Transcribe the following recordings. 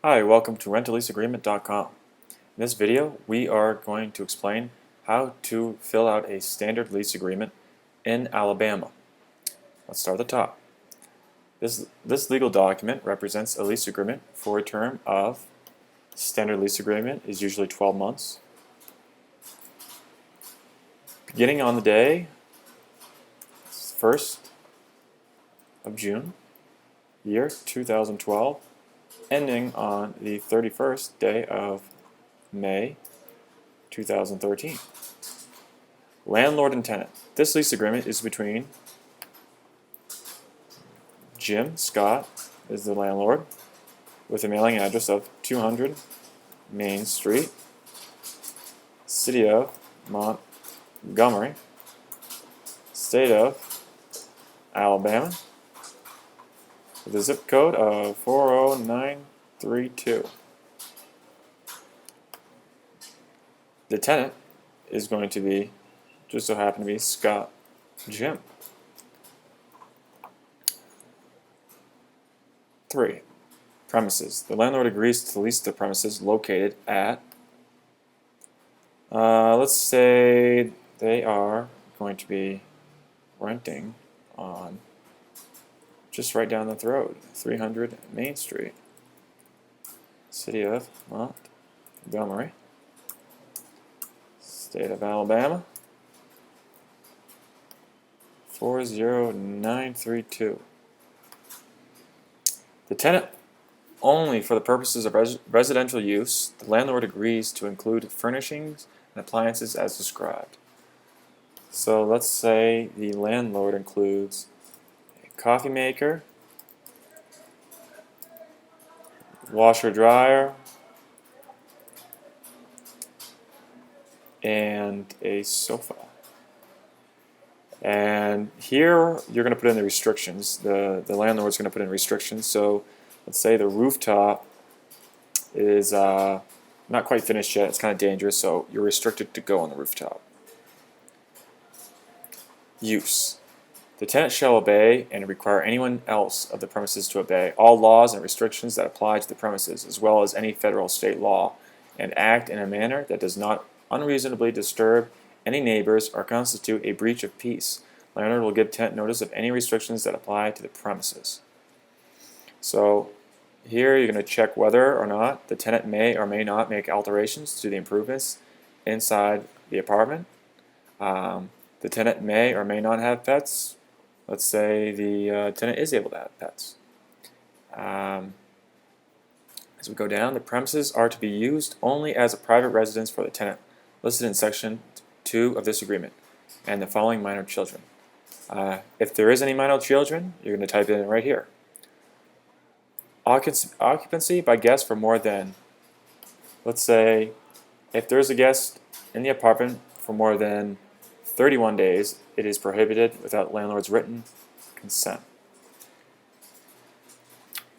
Hi, welcome to rentalleaseagreement.com. In this video, we are going to explain how to fill out a standard lease agreement in Alabama. Let's start at the top. This legal document represents a lease agreement for a term of standard lease agreement is usually 12 months. Beginning on the day 1st of June, year 2012, ending on the 31st day of May 2013. Landlord and tenant. This lease agreement is between Jim Scott is the landlord with a mailing address of 200 Main Street, City of Montgomery, State of Alabama, with a zip code of 40932. The tenant is going to be, just so happen to be, Scott Jim. 3. Premises. The landlord agrees to lease the premises located at, let's say they are going to be renting on just right down the road, 300 Main Street, City of Montgomery, State of Alabama, 40932. The tenant only for the purposes of residential use. The landlord agrees to include furnishings and appliances as described. So let's say the landlord includes a coffee maker, washer dryer, and a sofa. And here you're going to put in the restrictions. The landlord's going to put in restrictions. So let's say the rooftop is not quite finished yet. It's kind of dangerous, so you're restricted to go on the rooftop. Use. The tenant shall obey and require anyone else of the premises to obey all laws and restrictions that apply to the premises, as well as any federal or state law, and act in a manner that does not unreasonably disturb any neighbors or constitute a breach of peace. Landlord will give tenant notice of any restrictions that apply to the premises. So here you're going to check whether or not the tenant may or may not make alterations to the improvements inside the apartment. The tenant may or may not have pets. Let's say the tenant is able to have pets. As we go down, the premises are to be used only as a private residence for the tenant, listed in Section 2 of this agreement, and the following minor children. If there is any minor children, you're going to type it in right here. Occupancy by guest for more than, let's say, if there's a guest in the apartment for more than 31 days, it is prohibited without landlord's written consent.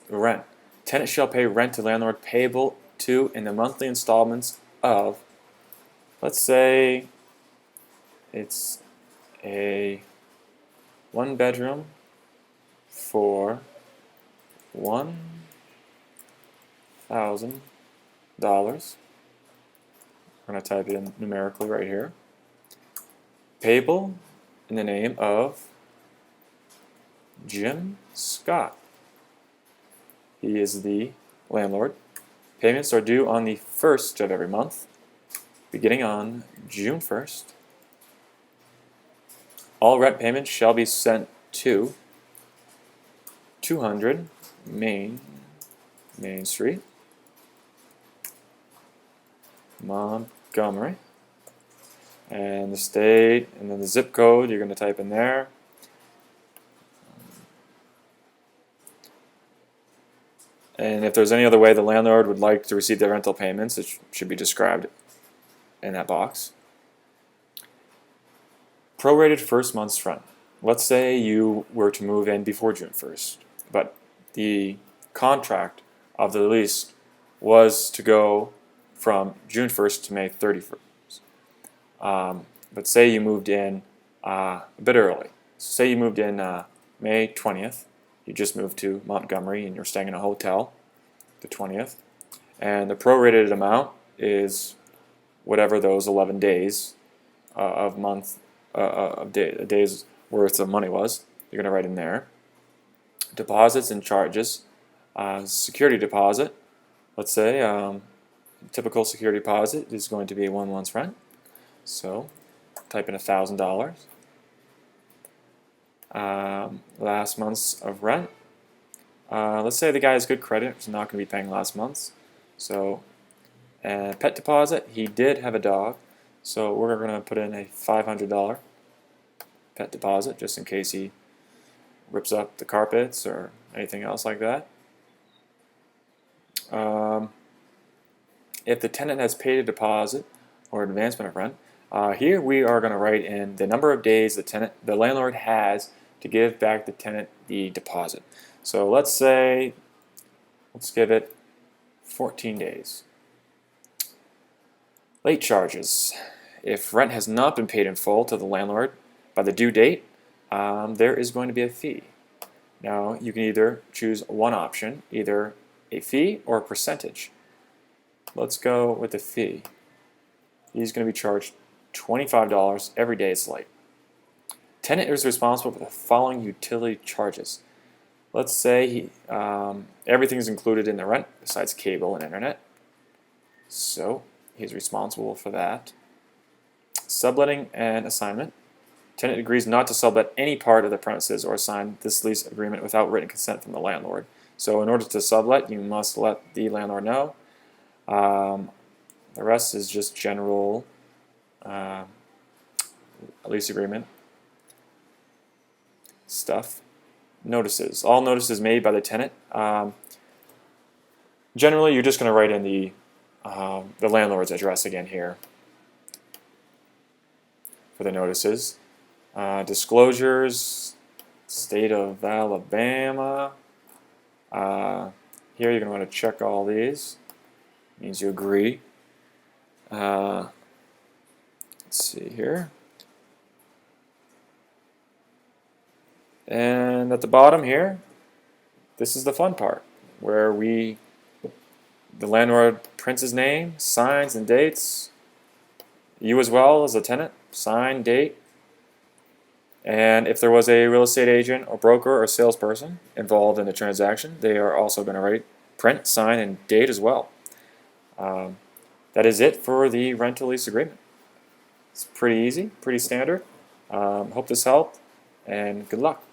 Rent. Tenant shall pay rent to landlord payable to in the monthly installments of, let's say it's a 1-bedroom for $1,000. We're going to type it in numerically right here. Payable in the name of Jim Scott. He is the landlord. Payments are due on the 1st of every month, beginning on June 1st. All rent payments shall be sent to 200 Main Street, Montgomery, and the state, and then the zip code you're going to type in there. And if there's any other way the landlord would like to receive the rental payments, it should be described in that box. Prorated first month's rent. Let's say you were to move in before June 1st, but the contract of the lease was to go from June 1st to May 31st. But say you moved in a bit early. Say you moved in May 20th. You just moved to Montgomery and you're staying in a hotel the 20th. and the prorated amount is whatever those 11 days days worth of money was. You're going to write in there. Deposits and charges. Security deposit. Let's say typical security deposit is going to be 1 month's rent. So type in $1,000. Last month's of rent. Let's say the guy has good credit, he's not going to be paying last month's. So, pet deposit, he did have a dog, so we're going to put in a $500 pet deposit just in case he rips up the carpets or anything else like that. If the tenant has paid a deposit or advancement of rent, here we are going to write in the number of days the landlord has to give back the tenant the deposit. So let's give it 14 days. Late charges. If rent has not been paid in full to the landlord by the due date, there is going to be a fee. Now you can either choose one option, either a fee or a percentage. Let's go with the fee. He's going to be charged $25 every day it's late. Tenant is responsible for the following utility charges. Let's say everything is included in the rent besides cable and internet. So he's responsible for that. Subletting and assignment. Tenant agrees not to sublet any part of the premises or sign this lease agreement without written consent from the landlord. So in order to sublet, you must let the landlord know. The rest is just general lease agreement stuff. Notices. All notices made by the tenant. Generally, you're just going to write in the landlord's address again here for the notices. Disclosures. State of Alabama. Here you're going to want to check all these. Means you agree. Let's see here. And at the bottom here, this is the fun part, where the landlord prints his name, signs and dates. You as well as the tenant, sign, date. And if there was a real estate agent or broker or salesperson involved in the transaction, they are also going to write print, sign, and date as well. That is it for the rental lease agreement. It's pretty easy, pretty standard. Hope this helped, and good luck.